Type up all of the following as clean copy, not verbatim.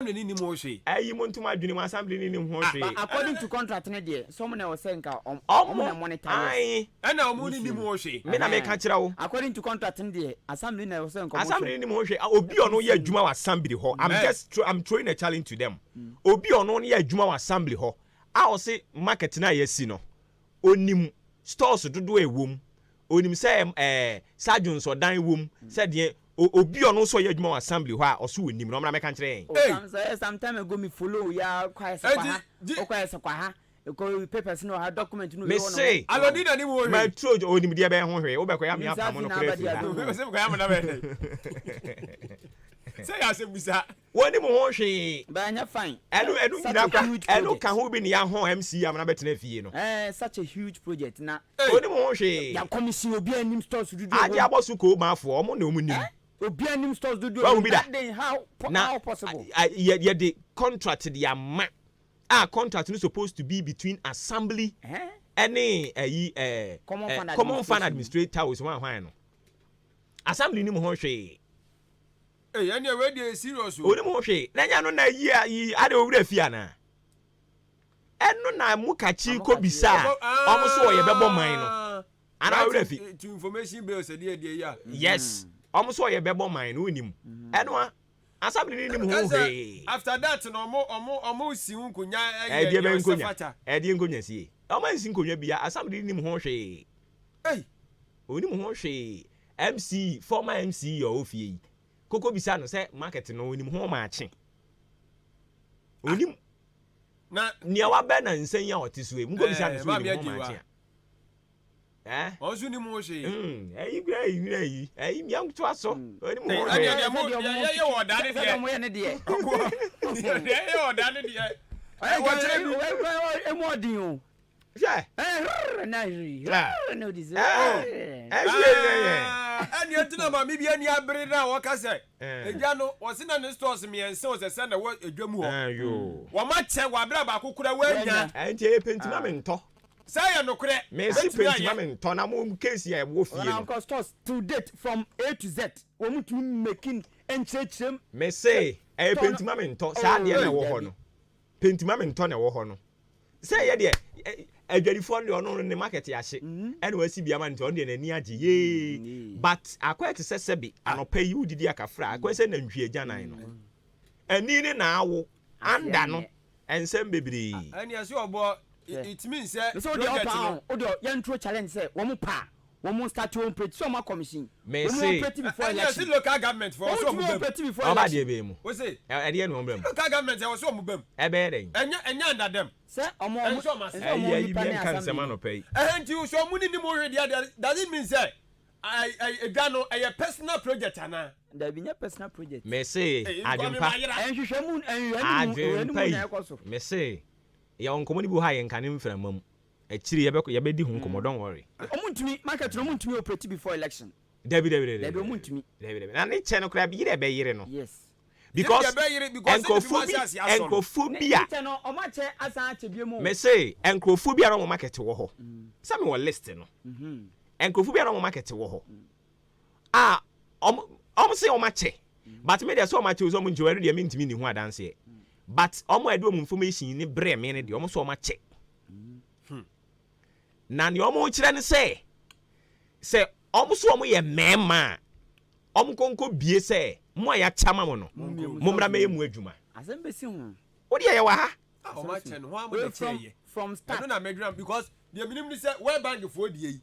ni ni mo hwe ayi mo ntuma adwene mo assembly ni ho hwe according to contract ne de some na wo say nka na monitor ai ana omo ni mo hwe me na me ka kira wo according to contract ne de assembly na wo say nka assembly ni mo hwe obi ono ye adwuma wa assembly ho I'm throwing a challenge to them obi ono ye adwuma wa assembly ho a wo say market na ye si no onim stores dodo ewom onim say sergeants odan wom say de obi ono so ye adwuma wa assembly ho a oso onim no mra me ka kire sometime ago me follow ya kwai se kwa ha ko papers no ha document no me say alodi na ni wo hwe my throat onim de be ho hwe wo be ko ya me afam no kire me say ko ya me na be say ya se bisa woni mo ho hwe ba nya fine enu nyina kwa enu ka ho bi ne ya ho MC am na betena fie no such a huge project na woni mo ho hwe ya commission obi anim stores dudu aje abosu ko ma afo omo na omu nim obi anim stores dudu that how possible ye the contract the ama contract is supposed to be between assembly any common fund administrator was one no assembly ni mo ho hwe any we dey serious o ni mo hwe na nya no na yi ade owura fia na eno na mukachi ko bisa omo so ye bebo man no ana owura fi to information bills dey ya yes omo so ye bebo man no onim eno assembly ni mo hwe after that no omo si nkonya ede nkonya sie omo si nkonya bia assembly ni mo hwe oni mo hwe MC former MC your ofie koko bisa no say market no onim ho maache onim na nia wa be na nsan ya otiso mu ko bisa no so onim ho maache ozu ni mo hwe ayi gra ayi mi am to aso onim ho ye wo da ne de mo ye ne de ye wo da ne de wa chere bi e mo din o yeah na ri no this ani entina ma mi bi ani abere na wo ka se eja no wo se na ne stores me ense wo se na wo edwamu ho yo wo ma che wa abere ba kokura wa nya enti e pentima me nto say ya no kure me si pentima me nto na mo case ya wo fie no na stores to date from A to Z wo mutu making enchechem me say e pentima me nto sa de na wo ho no pentima me nto na wo ho no say ye de adwarifo ne ono ne market ya hye ene wasi bia ma nto de na ni age ye but akwete sesebi anopa yi udidi akafra akwese na nhwie agyanan no ani ne na awo anda no ensem bebiri ani ase obo it means so project no o do yan tro challenge say wo mu pa wo mu start one pretty so ma commission me say before election local government for so mu bem oba de be mu we say e de no mbem local government e so mu bem e be den enya under them say omo you can say man opay enti so mu ni mo hwe dia does it mean say I dano a personal project ana there be personal project me say adwempa enhwehwemu na ekoso me say ya onkomo ni bu ha ye nkane mframam akiri ye be di hu nkomo don't worry omuntumi market no omuntumi operate before election David omuntumi na ne che no kra bi yire be yire no yes because enkophobia no omache asa ache biemu me say enkophobia no market wo ho sa me wo list no enkophobia no market wo ho say omache but me dey so omache so mo njewari dey me ntimi ni hu adanse but omo edo mo information ni bre me ne dey omo so omache na ni omo kire ne say omo so omo ye mema omo konko bie say mo ya chama mo no momra me mu adwuma asembesi hu wo dey ye wa ha omache no ho am dey from start no na medram because the minim ni say where bank for dey yi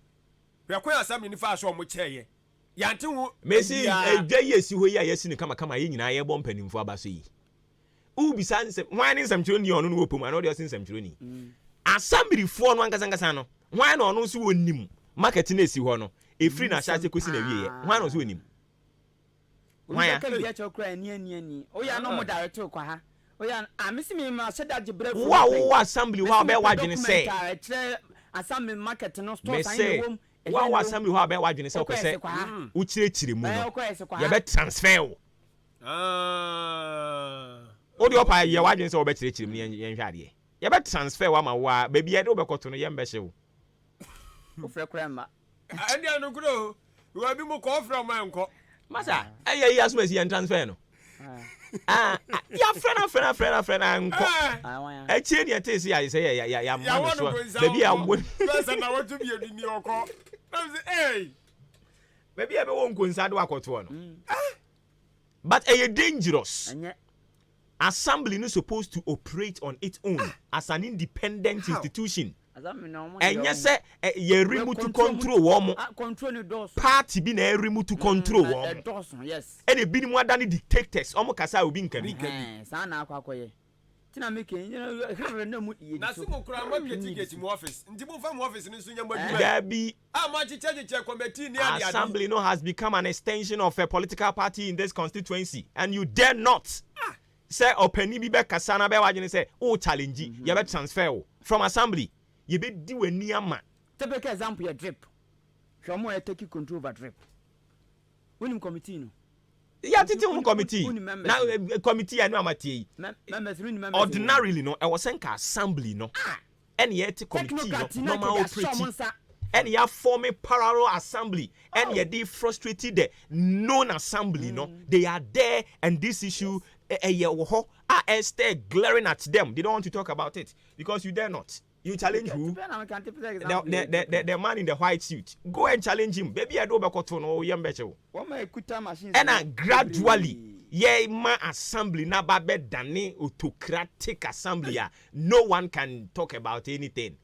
we akwa assembly ni fa so omo cheye yante hu mesi edwa yesi ho ya yesi ni kama ye nyina ye bɔ mpanimfo abaso yi ubi sansem hwan ni nsɛmkyerɛ ni ɔno no wopom ana ɔde ɔse nsɛmkyerɛ ni assembly fo no ankasa no hwan na ɔno so wonim market na esi hɔ no efiri na hyase kosi na wie hwan na ɔso wonim hwan ya kali ya chokra ni o ya no mo director kwa ha o ya amisi mi ma sheda gibre fo wa assembly wa be wadwene sɛ assembly market no store sign the home wa assembly ho abe wadwene sɛ ko sɛ wo kyerɛkyerɛ mu no ye be transfer wo o de opa ye wadwene sɛ wo be kyerɛkyerɛ mu ye nhwɛ ade ye be transfer wa ma wa ba bia de wo be kɔto no ye mbe hye wo o frɛ kra ma ande anu kuro wo bi mu kɔ from enko masa ayi asuma si ye transfer no Ya friend anko. E tie ne te say ya man so. Baby am won. Person na want to be a ni oko. Na say hey. Baby e be won konsa do akoto no. But are dangerous? Assembly is supposed to operate on its own as an independent institution. And yes, you remove to control one party be na remove to control one. Yes. And it be more than the dictators. Omo kasa obi nkani. Sana akwakoye. Tina making, you know, no mood. Nasimu kura mo get mu office. Nti mo fa mo office ni so nyamba dwuma. Gabi. Ma cheche committee ni ade. Assembly no has become an extension of a political party in this constituency, and you dare not say openi bi be kasa na be wagene say o challenge you be transfer from assembly. You be do any ama. Take example your drip. Shomo e take control over drip. When committee no. Yeah, titi un committee. Now committee anu amati. Members ordinarily no, I was saying assembly no. Any yet committee no, normal operating. And you form a parallel assembly, and you de frustrated the non-assembly no. They are there, and this issue are still glaring at them. They don't want to talk about it because you dare not. You challenge who? The man in the white suit. Go and challenge him. Baby, I do back to no yambecho. And gradually, ma assembly na babe dane autocratic assembly. No one can talk about anything.